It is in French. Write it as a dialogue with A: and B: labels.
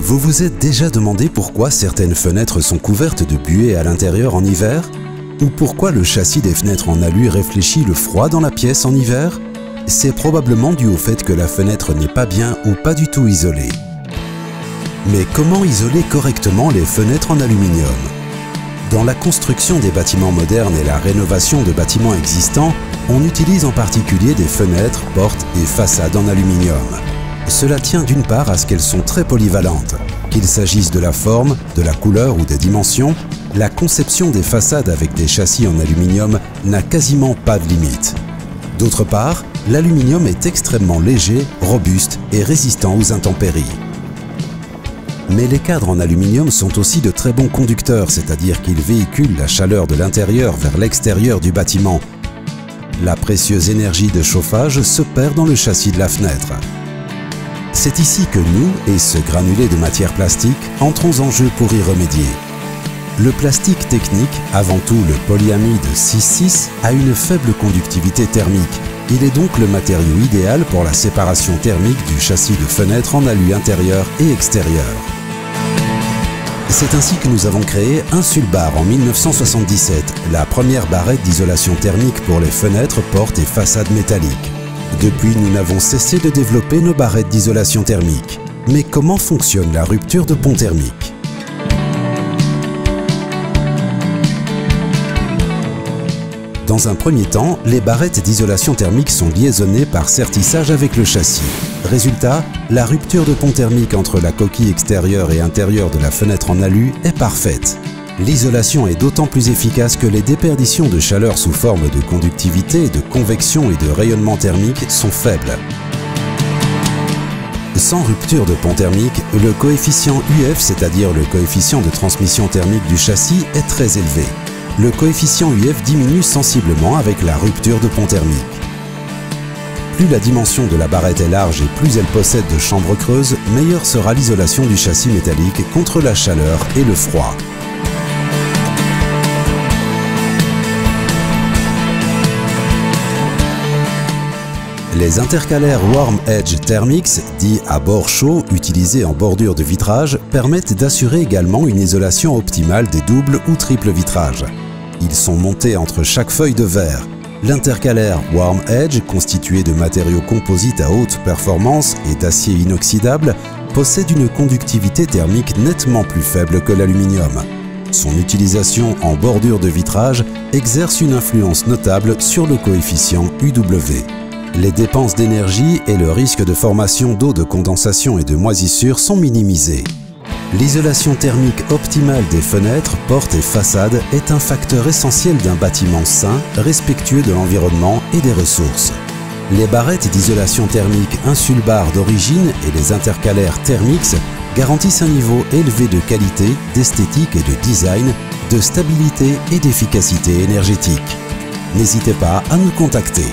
A: Vous vous êtes déjà demandé pourquoi certaines fenêtres sont couvertes de buée à l'intérieur en hiver? Ou pourquoi le châssis des fenêtres en alu réfléchit le froid dans la pièce en hiver? C'est probablement dû au fait que la fenêtre n'est pas bien ou pas du tout isolée. Mais comment isoler correctement les fenêtres en aluminium? Dans la construction des bâtiments modernes et la rénovation de bâtiments existants, on utilise en particulier des fenêtres, portes et façades en aluminium. Cela tient d'une part à ce qu'elles sont très polyvalentes. Qu'il s'agisse de la forme, de la couleur ou des dimensions, la conception des façades avec des châssis en aluminium n'a quasiment pas de limite. D'autre part, l'aluminium est extrêmement léger, robuste et résistant aux intempéries. Mais les cadres en aluminium sont aussi de très bons conducteurs, c'est-à-dire qu'ils véhiculent la chaleur de l'intérieur vers l'extérieur du bâtiment. La précieuse énergie de chauffage se perd dans le châssis de la fenêtre. C'est ici que nous, et ce granulé de matière plastique, entrons en jeu pour y remédier. Le plastique technique, avant tout le polyamide 6,6, a une faible conductivité thermique. Il est donc le matériau idéal pour la séparation thermique du châssis de fenêtre en alu intérieur et extérieur. C'est ainsi que nous avons créé Insulbar en 1977, la première barrette d'isolation thermique pour les fenêtres, portes et façades métalliques. Depuis, nous n'avons cessé de développer nos barrettes d'isolation thermique. Mais comment fonctionne la rupture de pont thermique? Dans un premier temps, les barrettes d'isolation thermique sont liaisonnées par sertissage avec le châssis. Résultat, la rupture de pont thermique entre la coquille extérieure et intérieure de la fenêtre en alu est parfaite. L'isolation est d'autant plus efficace que les déperditions de chaleur sous forme de conductivité, de convection et de rayonnement thermique sont faibles. Sans rupture de pont thermique, le coefficient UF, c'est-à-dire le coefficient de transmission thermique du châssis, est très élevé. Le coefficient UF diminue sensiblement avec la rupture de pont thermique. Plus la dimension de la barrette est large et plus elle possède de chambres creuses, meilleure sera l'isolation du châssis métallique contre la chaleur et le froid. Les intercalaires Warm Edge Thermix, dits à bord chaud, utilisés en bordure de vitrage, permettent d'assurer également une isolation optimale des doubles ou triples vitrages. Ils sont montés entre chaque feuille de verre. L'intercalaire Warm Edge, constitué de matériaux composites à haute performance et d'acier inoxydable, possède une conductivité thermique nettement plus faible que l'aluminium. Son utilisation en bordure de vitrage exerce une influence notable sur le coefficient UW. Les dépenses d'énergie et le risque de formation d'eau de condensation et de moisissure sont minimisés. L'isolation thermique optimale des fenêtres, portes et façades est un facteur essentiel d'un bâtiment sain, respectueux de l'environnement et des ressources. Les barrettes d'isolation thermique Insulbar d'origine et les intercalaires Thermix garantissent un niveau élevé de qualité, d'esthétique et de design, de stabilité et d'efficacité énergétique. N'hésitez pas à nous contacter.